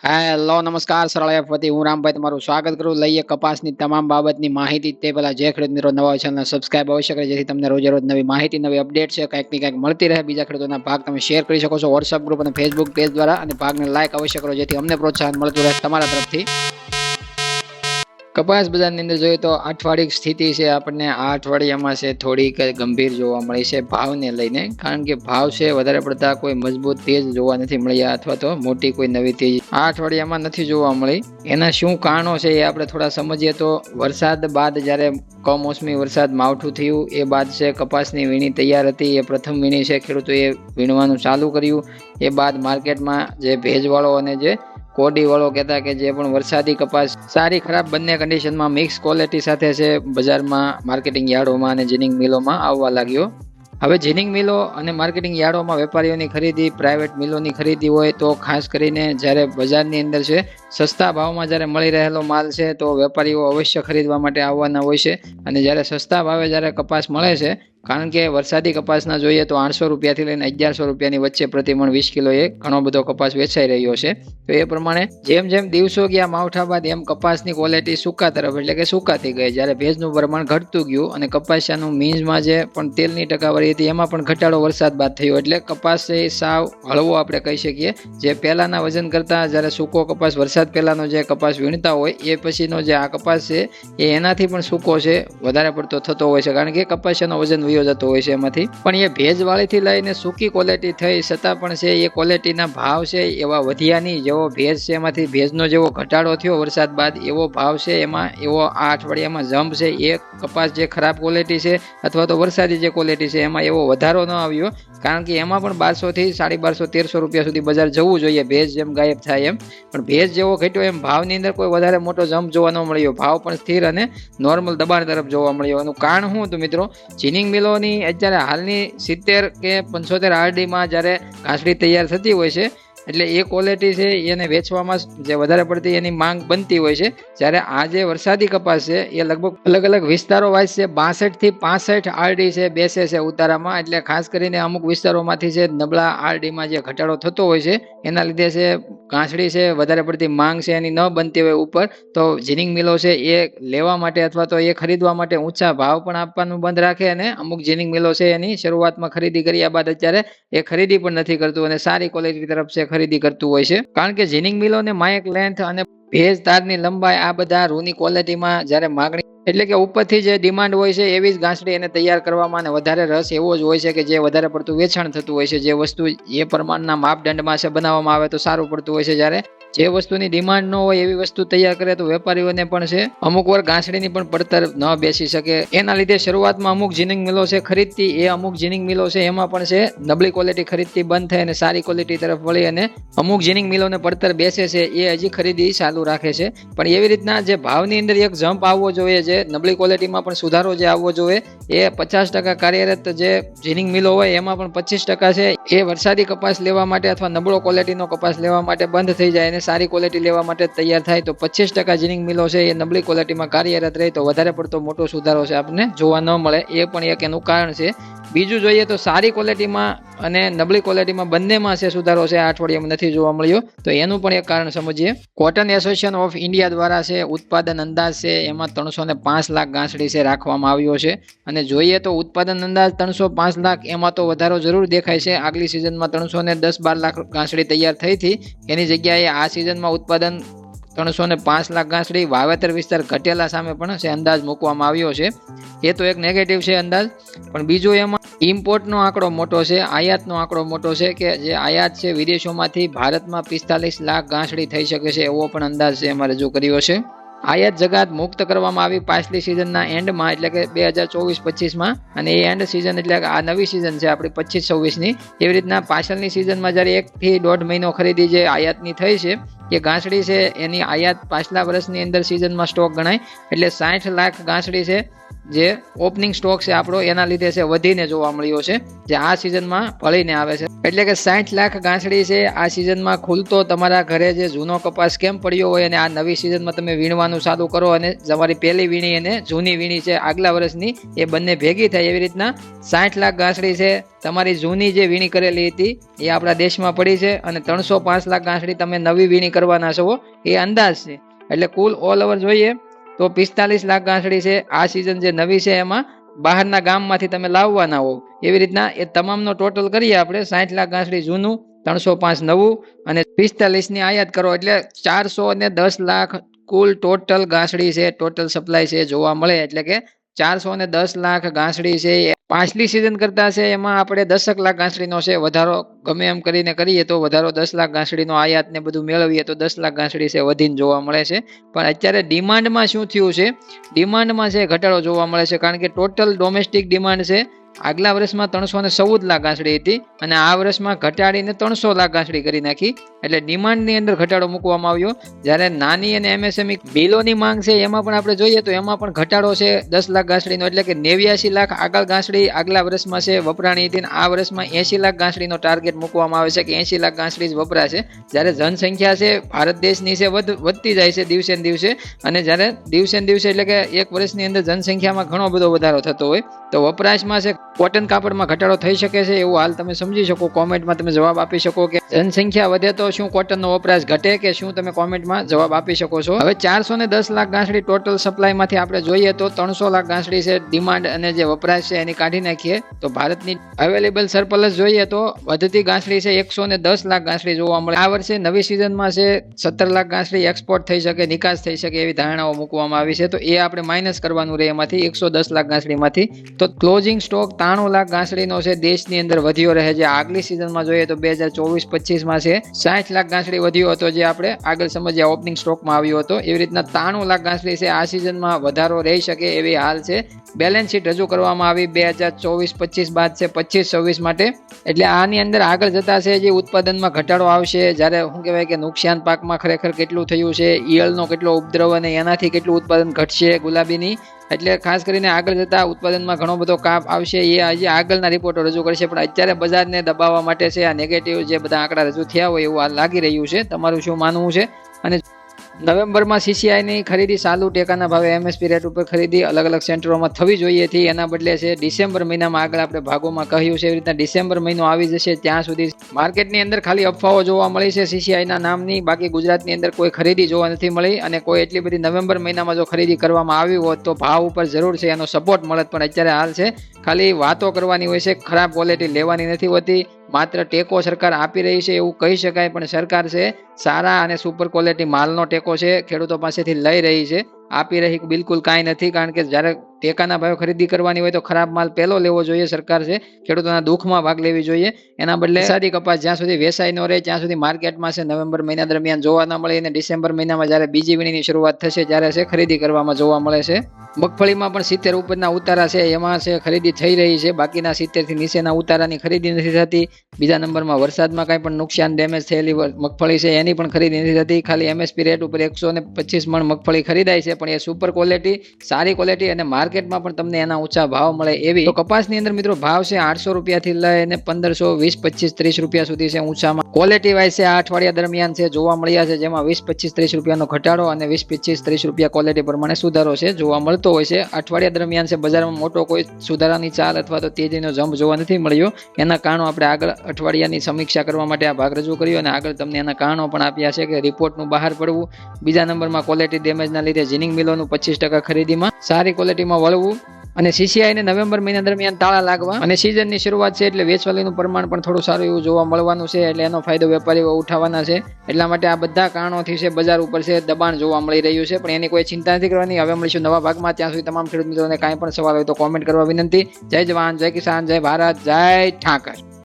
Hello નમસ્કાર સરળ app વતી હું રામભાઈ તમારું સ્વાગત કરું. લઈએ કપાસની તમામ બાબતની માહિતી. તે પહેલા જે ખેડૂત મિત્રો નવા ચેનલને સબસ્ક્રાઇબ અવશ્ય કરે જેથી તમને રોજે રોજ નવી માહિતી નવી અપડેટ છે કંઈક ને કંઈક મળતી રહે. બીજા ખેડૂતોના ભાગ તમે શેર કરી શકો છો વોટ્સઅપ ગ્રુપ અને ફેસબુક પેજ દ્વારા, અને ભાગને લાઈક અવશ્ય કરો જેથી અમને પ્રોત્સાહન મળતું રહે તમારા તરફથી. કપાસ બજારની અંદર જોઈએ તો અઠવાડિક સ્થિતિ છે આપણને આ અઠવાડિયામાં છે થોડીક ગંભીર જોવા મળી છે ભાવને લઈને. કારણ કે ભાવ છે વધારે પડતા કોઈ મજબૂત તેજ જોવા નથી મળ્યા, અથવા તો મોટી કોઈ નવી તેજ આ અઠવાડિયામાં નથી જોવા મળી. એના શું કારણો છે એ આપણે થોડા સમજીએ તો વરસાદ બાદ જ્યારે કમોસમી વરસાદ માવઠું થયું એ બાદ છે કપાસની વીણી તૈયાર હતી. એ પ્રથમ વીણી છે ખેડૂતોએ વીણવાનું ચાલુ કર્યું. એ બાદ માર્કેટમાં જે ભેજવાળો અને જે કોડી વાળો કહેતા કે જે પણ વરસાદી કપાસ સારી ખરાબ બંને કન્ડિશનમાં મિક્સ ક્વોલિટી સાથે છે બજારમાં માર્કેટિંગ યાર્ડોમાં અને જીનિંગ મિલોમાં આવવા લાગ્યો. હવે જીનિંગ મિલો અને માર્કેટિંગ યાર્ડોમાં વેપારીઓની ખરીદી, પ્રાઇવેટ મિલોની ખરીદી હોય તો ખાસ કરીને જ્યારે બજારની અંદર છે સસ્તા ભાવમાં જ્યારે મળી રહેલો માલ છે તો વેપારીઓ અવશ્ય ખરીદવા માટે આવવાના હોય છે. અને જ્યારે સસ્તા ભાવે જ્યારે કપાસ મળે છે, કારણ કે વરસાદી કપાસના જોઈએ તો 800 રૂપિયાથી લઈને 1100 રૂપિયાની વચ્ચે પ્રતિમણ 20 કિલો એ ઘણો બધો કપાસ વેચાઈ રહ્યો છે. તો એ પ્રમાણે જેમ જેમ દિવસો ગયા માવઠા બાદ એમ કપાસની ક્વોલિટી સૂકા તરફ એટલે કે સુકાતી ગઈ. જ્યારે ભેજનું પ્રમાણ ઘટતું ગયું અને કપાસિયાનું મીંજમાં જે પણ તેલની ટકાવારી હતી એમાં પણ ઘટાડો વરસાદ બાદ થયો. એટલે કપાસ છે એ સાવ હળવો આપણે કહી શકીએ. જે પહેલાના વજન કરતાં જ્યારે સૂકો કપાસ વરસાદ પહેલાનો જે કપાસ વીણતા હોય એ પછીનો જે આ કપાસ છે એ એનાથી પણ સૂકો છે વધારે પડતો થતો હોય છે, કારણ કે કપાસિયાનો વજન જતો હોય છે એમાંથી. પણ એ ભેજવાળીથી લઈને સૂકી ક્વોલિટી થઈ છતાં પણ છે એ ક્વોલિટીના ભાવ છે એવા વધ્યા નહીં. જેવો ભેજ છે એમાંથી ભેજનો જેવો ઘટાડો થયો વરસાદ બાદ એવો ભાવ છે એમાં એવો આ અઠવાડિયામાં જમ્પ છે એ કપાસ જે ખરાબ ક્વોલિટી છે અથવા તો વરસાદી જે ક્વોલિટી છે એમાં એવો વધારો ન આવ્યો. કારણ કે એમાં પણ 1200 થી 1250 1300 રૂપિયા સુધી બજાર જવું જોઈએ ભેજ જેમ ગાયબ થાય એમ. પણ ભેજ જેવો ઘટ્યો એમ ભાવની અંદર કોઈ વધારે મોટો જમ્પ જોવા ન મળ્યો. ભાવ પણ સ્થિર અને નોર્મલ દબાણ તરફ જોવા મળ્યો. એનું કારણ શું હતું મિત્રો? જીનિંગ મિલોની અત્યારે હાલની 70 કે 75 આરડીમાં જ્યારે ઘાસડી તૈયાર થતી હોય છે એટલે એ ક્વોલિટી છે એને વેચવામાં જે વધારે પડતી એની માંગ બનતી હોય છે. જ્યારે આ જે વરસાદી કપાસ છે એ લગભગ અલગ અલગ વિસ્તારો વાઇઝ છે 62 થી 65 આરડી છે બેસે છે ઉતારામાં. એટલે ખાસ કરીને અમુક વિસ્તારોમાંથી છે નબળા આરડીમાં જે ઘટાડો થતો હોય છે એના લીધે છે ઘાસડી છે વધારે પડતી માંગ છે એની ન બનતી હોય ઉપર, તો જીનિંગ મિલો છે એ લેવા માટે અથવા તો એ ખરીદવા માટે ઊંચા ભાવ પણ આપવાનું બંધ રાખે. અને અમુક જીનિંગ મિલો છે એની શરૂઆતમાં ખરીદી કર્યા બાદ અત્યારે એ ખરીદી પણ નથી કરતું અને સારી ક્વોલિટી તરફ છે ખરીદી કરતું હોય છે. કારણ કે જીનિંગ મિલોને માયક લેન્થ અને ભેજ તારની લંબાઈ આ બધા રૂની ક્વોલિટીમાં જ્યારે માગણી એટલે કે ઉપરથી જે ડિમાન્ડ હોય છે એવી જ ઘાસડી એને તૈયાર કરવામાં અને વધારે રસ એવો જ હોય છે કે જે વધારે પડતું વેચાણ થતું હોય છે. જે વસ્તુ એ પ્રમાણના માપદંડમાં છે બનાવવામાં આવે તો સારું પડતું હોય છે. જ્યારે જે વસ્તુની ડિમાન્ડ ન હોય એવી વસ્તુ તૈયાર કરે તો વેપારીઓને પણ છે અમુક વાર ઘાસડીની પણ પડતર ન બેસી શકે. એના લીધે શરૂઆતમાં અમુક જીનિંગ મિલો છે ખરીદતી, એ અમુક જીનિંગ મિલો છે એમાં પણ છે નબળી ક્વોલિટી ખરીદતી બંધ થઈ અને સારી ક્વોલિટી તરફ વળી અને અમુક જીનિંગ મિલોને પડતર બેસે છે એ હજી ખરીદી ચાલુ રાખે છે. પણ એવી રીતના જે ભાવની અંદર એક જમ્પ આવવો જોઈએ, જે નબળી ક્વોલિટીમાં પણ સુધારો જે આવવો જોઈએ, એ 50% કાર્યરત જે જીનિંગ મિલો હોય એમાં પણ 25% છે એ વરસાદી કપાસ લેવા માટે અથવા નબળો ક્વોલિટીનો કપાસ લેવા માટે બંધ થઈ જાય અને સારી ક્વોલિટી લેવા માટે તૈયાર થાય. તો 25% જીનિંગ મિલો છે એ નબળી ક્વોલિટીમાં કાર્યરત રહે તો વધારે પડતો મોટો સુધારો છે આપણને જોવા ન મળે. એ પણ એક એનું કારણ છે. બીજું જોઈએ તો સારી ક્વોલિટીમાં અને નબળી ક્વોલિટીમાં બંનેમાં છે સુધારો છે આ અઠવાડિયામાં નથી જોવા મળ્યો. તો એનું પણ એક કારણ સમજીએ. કોટન એસોસિએશન ઓફ ઇન્ડિયા દ્વારા છે ઉત્પાદન અંદાજ છે એમાં 305 લાખ ઘાસડી છે રાખવામાં આવ્યો છે. અને જોઈએ તો ઉત્પાદન અંદાજ 305 લાખ એમાં તો વધારો જરૂર દેખાય છે. આગલી સિઝનમાં 310-12 લાખ ઘાસડી તૈયાર થઈ હતી એની જગ્યાએ આ સિઝનમાં ઉત્પાદન 305 લાખ ઘાસડી. વાવેતર વિસ્તાર ઘટેલા સામે પણ છે અંદાજ મૂકવામાં આવ્યો છે. એ તો એક નેગેટિવ છે અંદાજ. પણ બીજું એમાં ઇમ્પોર્ટનો આંકડો મોટો છે, આયાતનો આંકડો મોટો છે કે જે આયાત છે વિદેશોમાંથી ભારતમાં 45 લાખ ઘાસડી થઈ શકે છે એવો પણ અંદાજ છે એમાં રજૂ કર્યો છે. આયાત જગાત મુક્ત કરવામાં આવી પાછલી સિઝનના એન્ડમાં એટલે કે 2024-25માં, અને એ એન્ડ સિઝન એટલે કે આ નવી સિઝન છે આપણી 25-26ની. એવી રીતના પાછળની સિઝનમાં જ્યારે 1 થી 1.5 મહિનો ખરીદી જે આયાતની થઈ છે એ ઘાસડી છે એની આયાત પાછલા વર્ષની અંદર સિઝનમાં સ્ટોક ગણાય. એટલે 60 લાખ ઘાસડી છે જે ઓપનિંગ સ્ટોક છે આપણો એના લીધે છે વધીને જોવા મળ્યો છે, જે આ સિઝનમાં ફળીને આવે છે. એટલે કે 60 લાખ ગાંસડી છે આ સિઝનમાં ખુલતો તમારા ઘરે જે જૂનો કપાસ કેમ પડ્યો હોય અને આ નવી સિઝનમાં તમે વીણવાનું ચાલુ કરો અને તમારી પહેલી વીણી અને જૂની વીણી છે આગલા વર્ષની એ બંને ભેગી થાય એવી રીતના 60 લાખ ગાંસડી છે તમારી જૂની જે વીણી કરેલી હતી એ આપણા દેશમાં પડી છે અને 305 લાખ ગાંસડી તમે નવી વીણી કરવાના છો એ અંદાજ છે. એટલે કુલ ઓલ ઓવર જોઈએ તો 45 લાખ ગાંસડી છે આ સિઝન જે નવી છે એમાં બહારના ગામમાંથી તમે લાવવાના હો. એવી રીતના એ તમામનો ટોટલ કરીએ આપણે 60 લાખ ગાંસડી જૂનું, 305 નવું અને 45 ની આયાત કરો એટલે 410 લાખ કુલ ટોટલ ગાંસડી છે, ટોટલ સપ્લાય છે જોવા મળે. એટલે કે 410 લાખ ગાંસડી છે પાછલી સિઝન કરતા છે એમાં આપણે 10 લાખ ગાંસડીનો છે વધારો ગમે એમ કરીને કરીએ તો વધારો 10 લાખ ગાંસડીનો આયાત ને બધું મેળવીએ તો 10 લાખ ગાંસડી છે વધીને જોવા મળે છે. પણ અત્યારે ડિમાન્ડમાં શું થયું છે, ડિમાન્ડમાં છે ઘટાડો જોવા મળે છે કારણ કે ટોટલ ડોમેસ્ટિક ડિમાન્ડ છે આગલા વર્ષમાં 314 લાખ ગાંસડી હતી અને આ વર્ષમાં ઘટાડીને 300 લાખ ગાંસડી કરી નાખી. એટલે ડિમાન્ડની અંદર ઘટાડો મૂકવામાં આવ્યો. જ્યારે નાની અને એમએસએમઈ બિલોની માંગ છે એમાં પણ આપણે જોઈએ તો એમાં પણ ઘટાડો છે 10 લાખ ગાંસડીનો. એટલે કે 89 લાખ આગળ ગાંસડી આગલા વર્ષમાં છે વપરાણી હતી, આ વર્ષમાં 80 લાખ ગાંસડીનો ટાર્ગેટ મૂકવામાં આવે છે કે 80 લાખ ગાંસડી જ વપરાશે. જ્યારે જનસંખ્યા છે ભારત દેશની છે વધતી જાય છે દિવસે ને દિવસે, અને જ્યારે દિવસે ને દિવસે એટલે કે એક વર્ષની અંદર જનસંખ્યામાં ઘણો બધો વધારો થતો હોય તો વપરાશમાં છે કોટન કાપડમાં ઘટાડો થઈ શકે છે એવું હાલ તમે સમજી શકો. કોમેન્ટમાં તમે જવાબ આપી શકો કે જનસંખ્યા વધે તો શું કોટનનો વપરાશ ઘટે કે શું, તમે કોમેન્ટમાં જવાબ આપી શકો છો. હવે 410 લાખ ગાંસડી ટોટલ સપ્લાયમાંથી આપણે જોઈએ તો 300 લાખ ગાંસડી છે ડિમાન્ડ અને જે વપરાશ છે એની કાઢી નાખીએ તો ભારતની અવેલેબલ સરપ્લસ જોઈએ તો વધતી ગાંસડી છે 110 લાખ ગાંસડી જોવા મળે. આ વર્ષે નવી સિઝનમાં છે 17 લાખ ગાંસડી એક્સપોર્ટ થઈ શકે, નિકાસ થઈ શકે એવી ધારણાઓ મૂકવામાં આવી છે. તો એ આપણે માઇનસ કરવાનું રહે એમાંથી 110 લાખ ગાંસડીમાંથી. તો ક્લોઝિંગ સ્ટોક 93 લાખ ગાંસડીનો છે દેશની અંદર વધ્યો રહે છે. આગલી સિઝનમાં જોઈએ તો 2024-25માં છે 60 લાખ ગાંસડી વધ્યો હતો જે આપણે આગળ સમજ્યા ઓપનિંગ સ્ટોકમાં આવ્યો હતો. એવી રીતના 93 લાખ ગાંસડી છે આ સિઝનમાં વધારો રહી શકે એવી હાલ છે. બેલેન્સ શીટ રજૂ કરવામાં આવી 2024-25 બાદ છે 25-26 માટે. એટલે આની અંદર આગળ જતા છે જે ઉત્પાદનમાં ઘટાડો આવશે, જ્યારે શું કહેવાય કે નુકસાન પાકમાં ખરેખર કેટલું થયું છે, ઈયળનો કેટલો ઉપદ્રવ અને એનાથી કેટલું ઉત્પાદન ઘટશે ગુલાબીની. એટલે ખાસ કરીને આગળ જતા ઉત્પાદનમાં ઘણો બધો કાપ આવશે એ આજે આગળના રિપોર્ટો રજૂ કરશે. પણ અત્યારે બજારને દબાવવા માટે છે આ નેગેટિવ જે બધા આંકડા રજૂ થયા હોય એવું હાલ લાગી રહ્યું છે. તમારું શું માનવું છે? અને નવેમ્બરમાં સીસીઆઈની ખરીદી ચાલુ ટેકાના ભાવે એમએસપી રેટ ઉપર ખરીદી અલગ અલગ સેન્ટરોમાં થવી જોઈએ હતી, એના બદલે છે ડિસેમ્બર મહિનામાં આગળ આપણે ભાગોમાં કહ્યું છે એવી રીતના ડિસેમ્બર મહિનો આવી જશે ત્યાં સુધી માર્કેટની અંદર ખાલી અફવાઓ જોવા મળી છે સીસીઆઈના નામની. બાકી ગુજરાતની અંદર કોઈ ખરીદી જોવા નથી મળી અને કોઈ એટલી બધી નવેમ્બર મહિનામાં જો ખરીદી કરવામાં આવી હોત તો ભાવ ઉપર જરૂર છે એનો સપોર્ટ મળત. પણ અત્યારે હાલ છે ખાલી વાતો કરવાની હોય છે, ખરાબ ક્વોલિટી લેવાની નથી હોતી. માત્ર ટેકો સરકાર આપી રહી છે એવું કહી શકાય, પણ સરકાર છે સારા અને સુપર ક્વોલિટી માલનો ટેકો છે ખેડૂતો પાસેથી લઈ રહી છે, આપી રહી બિલકુલ કાંઈ નથી. કારણ કે જ્યારે ટેકાના ભાવે ખરીદી કરવાની હોય તો ખરાબ માલ પહેલો લેવો જોઈએ સરકાર છે, ખેડૂતોના દુઃખમાં ભાગ લેવી જોઈએ. એના બદલે સાદી કપાસ જ્યાં સુધી વેચાઈ ન રહે ત્યાં સુધી માર્કેટમાં છે નવેમ્બર મહિના દરમિયાન જોવા ન મળે અને ડિસેમ્બર મહિનામાં જ્યારે બીજી વીણીની શરૂઆત થશે ત્યારે છે ખરીદી કરવામાં જોવા મળે છે. મગફળીમાં પણ 70 ઉપરના ઉતારા છે એમાં છે ખરીદી થઈ રહી છે, બાકીના 70 થી નીચેના ઉતારાની ખરીદી નથી થતી. બીજા નંબરમાં વરસાદમાં કાંઈ પણ નુકસાન ડેમેજ થયેલી મગફળી છે એની પણ ખરીદી નથી થતી. ખાલી એમએસપી રેટ ઉપર 125 મણ મગફળી ખરીદાય છે, પણ એ સુપર ક્વોલિટી સારી ક્વોલિટી અને માર્કેટમાં પણ તમને એના ઊંચા ભાવ મળે એવી. તો કપાસની અંદર મિત્રો ભાવ છે 800 રૂપિયાથી લઈને 1500, 20, 25, 30 રૂપિયા સુધી છે ઊંચામાં. ક્વોલિટી વાઇઝ છે આ અઠવાડિયા દરમિયાન છે જોવા મળ્યા છે, જેમાં 20, 25, 30 રૂપિયાનો ઘટાડો અને 20, 25, 30 રૂપિયા ક્વોલિટી પ્રમાણે સુધારો છે જોવા મળતો હોય છે. અઠવાડિયા દરમિયાન છે બજારમાં મોટો કોઈ સુધારાની ચાલ અથવા તો તેજીનો જમ્પ જોવા નથી મળ્યો. એના કારણો આપણે આગળ અઠવાડિયાની સમીક્ષા કરવા માટે આ ભાગ રજૂ કર્યો અને આગળ તમને એના કારણો પણ આપ્યા છે કે રિપોર્ટનું બહાર પડવું, બીજા નંબરમાં ક્વોલિટી ડેમેજના લીધે જીનિંગ મિલોનું 25% ખરીદીમાં સારી ક્વોલિટીમાં વળવું અને સીસીઆઈને નવેમ્બર મહિના દરમિયાન તાળા લાગવા અને સિઝનની શરૂઆત છે એટલે વેચવાલીનું પ્રમાણ પણ થોડું સારું એવું જોવા મળવાનું છે, એટલે એનો ફાયદો વેપારીઓ ઉઠાવવાના છે. એટલા માટે આ બધા કારણોથી છે બજાર ઉપર છે દબાણ જોવા મળી રહ્યું છે, પણ એની કોઈ ચિંતા નથી કરવાની. હવે મળીશું નવા ભાગમાં, ત્યાં સુધી તમામ ખેડૂત મિત્રોને કાંઈ પણ સવાલ હોય તો કોમેન્ટ કરવા વિનંતી. જય જવાન, જય કિસાન, જય ભારત, જય ઠાકર.